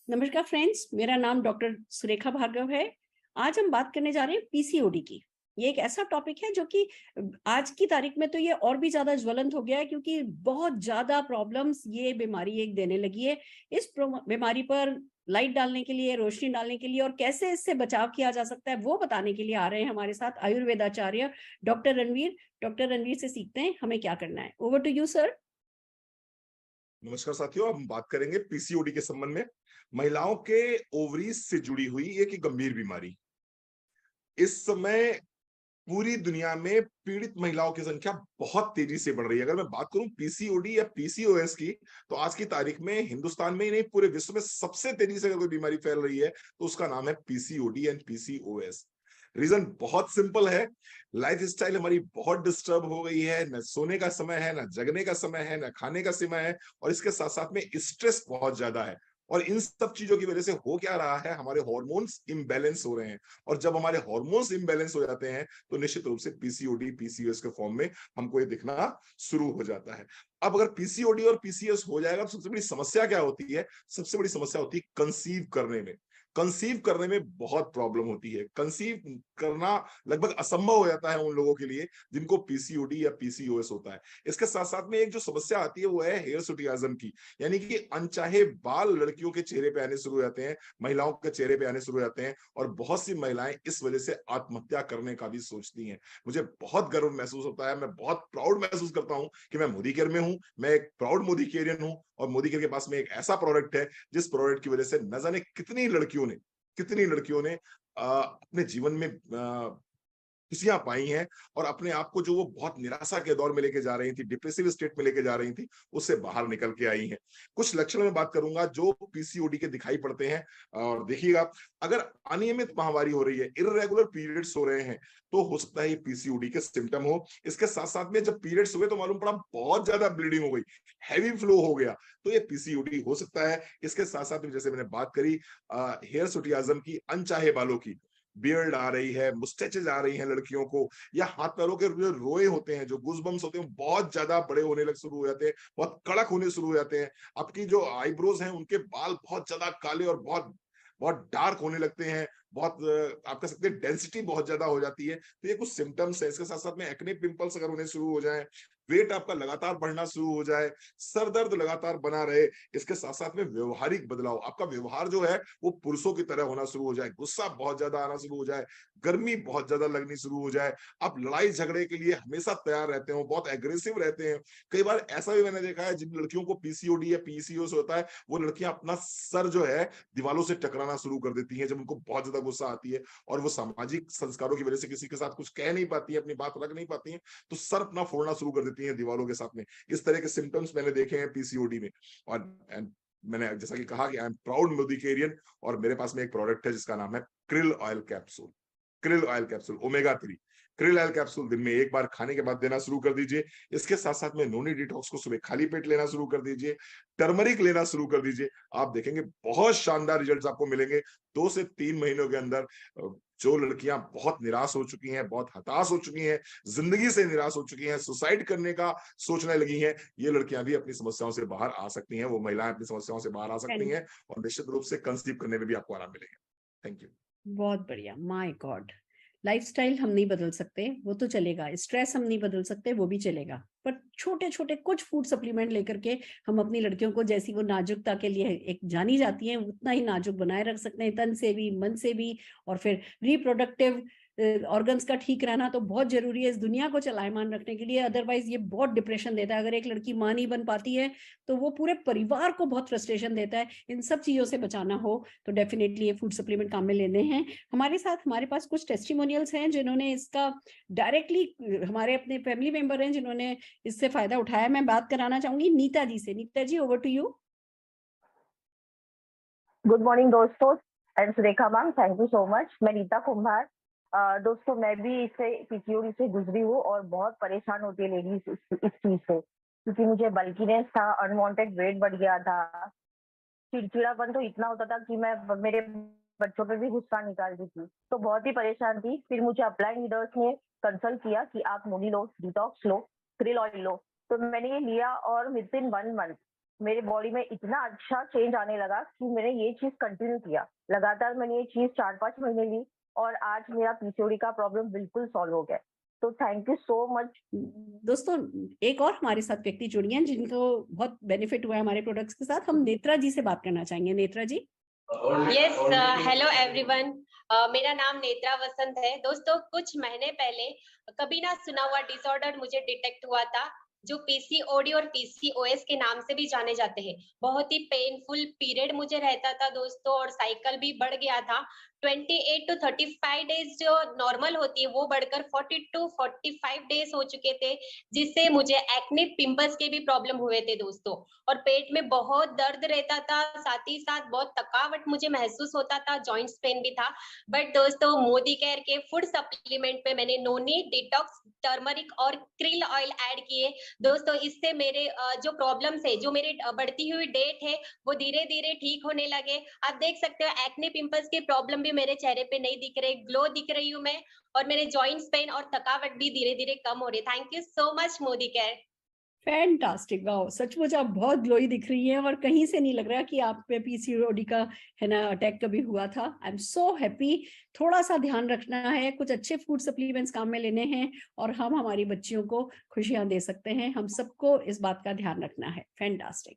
नमस्कार फ्रेंड्स, मेरा नाम डॉक्टर सुरेखा भार्गव है। आज हम बात करने जा रहे हैं पीसीओडी की। ये एक ऐसा टॉपिक है जो कि आज की तारीख में तो ये और भी ज़्यादा ज्वलंत हो गया है क्योंकि बहुत ज़्यादा प्रॉब्लम्स ये बीमारी एक देने लगी है। इस बीमारी पर लाइट डालने के लिए, रोशनी डालने के लिए और कैसे इससे बचाव किया जा सकता है, वो बताने के लिए आ रहे हैं हमारे साथ आयुर्वेदाचार्य डॉक्टर रणवीर। डॉक्टर रणवीर से सीखते हैं हमें क्या करना है। Over to you sir. नमस्कार साथियों, हम बात करेंगे पीसीओडी के संबंध में। महिलाओं के ओवरीज से जुड़ी हुई एक गंभीर बीमारी। इस समय पूरी दुनिया में पीड़ित महिलाओं की संख्या बहुत तेजी से बढ़ रही है। अगर मैं बात करूं पीसीओडी या पीसीओएस की, तो आज की तारीख में हिंदुस्तान में ही नहीं पूरे विश्व में सबसे तेजी से अगर कोई बीमारी फैल रही है तो उसका नाम है पीसीओडी एंड पीसीओएस। रीजन बहुत सिंपल है। लाइफ स्टाइल हमारी बहुत डिस्टर्ब हो गई है। न सोने का समय है, न जगने का समय है, न खाने का समय है, और इसके साथ साथ में स्ट्रेस बहुत ज्यादा है। और इन सब चीजों की वजह से हो क्या रहा है, हमारे हार्मोन्स इम्बैलेंस हो रहे हैं। और जब हमारे हार्मोन्स इम्बैलेंस हो जाते हैं तो निश्चित रूप से पीसीओडी पीसीओएस के फॉर्म में हमको ये दिखना शुरू हो जाता है। अब अगर पीसीओडी और पीसीओएस हो जाएगा तो सबसे बड़ी समस्या क्या होती है? सबसे बड़ी समस्या होती है कंसीव करने में। कंसीव करने में बहुत प्रॉब्लम होती है। कंसीव करना लगभग असंभव हो जाता है उन लोगों के लिए जिनको पीसीओडी या पीसीओएस होता है। इसके साथ साथ में एक जो समस्या आती है वो है हेयर सुटियाज्म की, यानी कि अनचाहे बाल लड़कियों के चेहरे पे आने शुरू हो जाते हैं, महिलाओं के चेहरे पे आने शुरू हो जाते हैं, और बहुत सी महिलाएं इस वजह से आत्महत्या करने का भी सोचती हैं। मुझे बहुत गर्व महसूस होता है, मैं बहुत प्राउड महसूस करता हूं कि मैं मोदी केयर में हूं। मैं एक प्राउड मोदी केयरियन हूं, और मोदी केयर के पास में एक ऐसा प्रोडक्ट है जिस प्रोडक्ट की वजह से न जाने कितनी लड़कियों ने अपने जीवन में खुशियां पाई हैं, और अपने आप को जो वो बहुत निराशा के दौर में लेके जा रही थी, डिप्रेसिव स्टेट में लेके जा रही थी, उससे बाहर निकल के आई हैं। कुछ लक्षण में बात करूंगा जो पीसीओडी के दिखाई पड़ते हैं। और देखिएगा, अगर अनियमित माहवारी हो रही है, इर्रेगुलर पीरियड्स हो रहे हैं, तो हो सकता है ये पीसीओडी के सिम्टम हो। इसके साथ साथ में जब पीरियड्स हुए तो मालूम पड़ा बहुत ज्यादा ब्लीडिंग हो गई, हैवी फ्लो हो गया, तो ये पीसीओडी हो सकता है। इसके साथ साथ में जैसे मैंने बात करी हेयर सुटियाज्म की, अनचाहे बालों की, बियर्ड आ रही है, मुस्टैचेज आ रही हैं लड़कियों को, या हाथ पैरों के जो रोए होते हैं, जो गूजबम्स होते हैं, बहुत ज्यादा बड़े होने लग शुरू हो जाते हैं, बहुत कड़क होने शुरू हो जाते हैं। आपकी जो आईब्रोज हैं उनके बाल बहुत ज्यादा काले और बहुत बहुत डार्क होने लगते हैं। बहुत आप कह सकते हैं डेंसिटी बहुत ज्यादा हो जाती है। तो ये कुछ सिम्टम्स है। इसके साथ साथ में एक्ने पिंपल्स अगर होने शुरू हो जाए, वेट आपका लगातार बढ़ना शुरू हो जाए, सर दर्द लगातार बना रहे, इसके साथ साथ में व्यवहारिक बदलाव, आपका व्यवहार जो है वो पुरुषों की तरह होना शुरू हो जाए, गुस्सा बहुत ज्यादा आना शुरू हो जाए, गर्मी बहुत ज्यादा लगनी शुरू हो जाए, आप लड़ाई झगड़े के लिए हमेशा तैयार रहते हो, बहुत एग्रेसिव रहते हैं। कई बार ऐसा भी मैंने देखा है, जिन लड़कियों को पीसीओडी या पीसीओएस होता है, वो लड़कियां अपना सर जो है दीवालों से टकराना शुरू कर देती हैं जब उनको बहुत ज्यादा गुस्सा आती है, और वो सामाजिक संस्कारों की वजह से किसी के साथ कुछ कह नहीं पाती है, अपनी बात रख नहीं पाती है, तो सर अपना फोड़ना शुरू कर देती हैं दीवालों के साथ में। इस तरह के सिम्टम्स मैंने देखे हैं पीसीओडी में। और मैंने जैसा कि कहा कि आई एम प्राउड मोदिकेरियन, और मेरे पास में एक प्रोडक्ट है जिसका नाम है krill oil capsule. Krill oil capsule omega 3। Krill oil capsule दिन में एक बार खाने के बाद देना शुरू कर दीजिए। इसके साथ साथ में नोनी डिटॉक्स को सुबह खाली पेट लेना शुरू कर दीजिए। टर्मरिक लेना शुरू कर दीजिए। आप देखेंगे बहुत शानदार रिजल्ट्स आपको मिलेंगे 2 से 3 महीनों के अंदर। जो लड़कियां बहुत निराश हो चुकी हैं, बहुत हताश हो चुकी हैं, जिंदगी से निराश हो चुकी हैं, सुसाइड करने का सोचने लगी हैं, ये लड़कियां भी अपनी समस्याओं से बाहर आ सकती हैं। वो महिलाएं अपनी समस्याओं से बाहर आ सकती हैं, और निश्चित रूप से कंसीव करने में भी आपको आराम मिलेगा। Thank you. बहुत बढ़िया। माय गॉड, लाइफस्टाइल हम नहीं बदल सकते, वो तो चलेगा। स्ट्रेस हम नहीं बदल सकते, वो भी चलेगा। पर छोटे छोटे कुछ फूड सप्लीमेंट लेकर के हम अपनी लड़कियों को, जैसी वो नाजुकता के लिए एक जानी जाती है, उतना ही नाजुक बनाए रख सकते हैं, तन से भी मन से भी। और फिर रिप्रोडक्टिव ऑर्गन्स का ठीक रहना तो बहुत जरूरी है इस दुनिया को चलायमान रखने के लिए। अदरवाइज ये बहुत डिप्रेशन देता है। अगर एक लड़की मां नहीं बन पाती है तो वो पूरे परिवार को बहुत फ्रस्ट्रेशन देता है। इन सब चीजों से बचाना हो तो डेफिनेटली ये फूड सप्लीमेंट काम में लेने हैं। हमारे पास कुछ टेस्टिमोनियल्स हैं जिन्होंने इसका डायरेक्टली, हमारे अपने फैमिली मेंबर हैं जिन्होंने इससे फायदा उठाया। मैं बात कराना चाहूंगी नीता जी से। Neeta ji, over to you. Good morning दोस्तों and Surekha ma'am, thank you so much. मैं नीता कुम्भार। दोस्तों, मैं भी इससे पीसीओडी से गुजरी हूँ और बहुत परेशान होती है लेडीज इस चीज से, क्योंकि मुझे बल्कीनेस था, अनवांटेड वेट बढ़ गया था, चिड़चिड़ापन तो इतना होता था कि मैं मेरे बच्चों पे भी गुस्सा निकालती थी, तो बहुत ही परेशान थी। फिर मुझे अप्लाई लीडर्स ने कंसल्ट किया कि आप नोनी लो, डिटॉक्स लो, क्रिल ऑयल लो। तो मैंने ये लिया और विद इन 1 मंथ मेरे बॉडी में इतना अच्छा चेंज आने लगा कि मैंने ये चीज कंटिन्यू किया। लगातार मैंने ये चीज 4-5 महीने ली और आज मेरा पीसीओडी का प्रॉब्लम बिल्कुल सॉल्व हो गया। तो थैंक यू सो मच। दोस्तों, एक और हमारे साथ व्यक्ति जुड़ी हैं जिनको बहुत बेनिफिट हुआ है हमारे प्रोडक्ट्स के साथ। हम नेत्रा जी से बात करना चाहेंगे। Netra ji. Yes, hello everyone. मेरा नाम नेत्रा वसंत है। दोस्तों, कुछ महीने पहले कभी ना सुना हुआ डिसऑर्डर मुझे डिटेक्ट हुआ था, जो पीसीओडी और पीसीओएस के नाम से भी जाने जाते हैं। बहुत ही पेनफुल पीरियड मुझे रहता था दोस्तों, और साइकिल भी बढ़ गया था। 28 to 35 डेज जो नॉर्मल होती है वो बढ़कर 40 to 45 डेज हो चुके थे, जिससे मुझे एक्ने पिंपल्स के भी प्रॉब्लम हुए थे दोस्तों। और पेट में बहुत दर्द रहता था, साथ ही साथ बहुत थकावट मुझे महसूस होता था, जॉइंट्स पेन भी था। बट दोस्तों, मोदी केयर के फूड सप्लीमेंट में मैंने नोनी, डिटॉक्स, टर्मरिक और क्रिल ऑयल ऐड किए दोस्तों। इससे मेरे जो प्रॉब्लम्स है, जो मेरे बढ़ती हुई डेट है, वो धीरे धीरे ठीक होने लगे। आप देख सकते हो एक्ने पिंपल्स के प्रॉब्लम भी मेरे चेहरे पे नहीं दिख रहे, ग्लो दिख रही हूँ मैं, और मेरे जॉइंट्स पेन और थकावट भी धीरे धीरे कम हो रही है। Thank you so much Modi care. Fantastic, wow, सचमुच आप बहुत ग्लोई दिख रही हैं और कहीं से नहीं लग रहा कि आप पे पीसीओडी का है ना अटैक कभी हुआ था। I am so happy. थोड़ा सा ध्यान रखना है, कुछ अच्छे फूड सप्लीमेंट्स काम में लेने हैं और हम हमारी बच्चियों को खुशियां दे सकते हैं। हम सबको इस बात का ध्यान रखना है। फैंटास्टिक।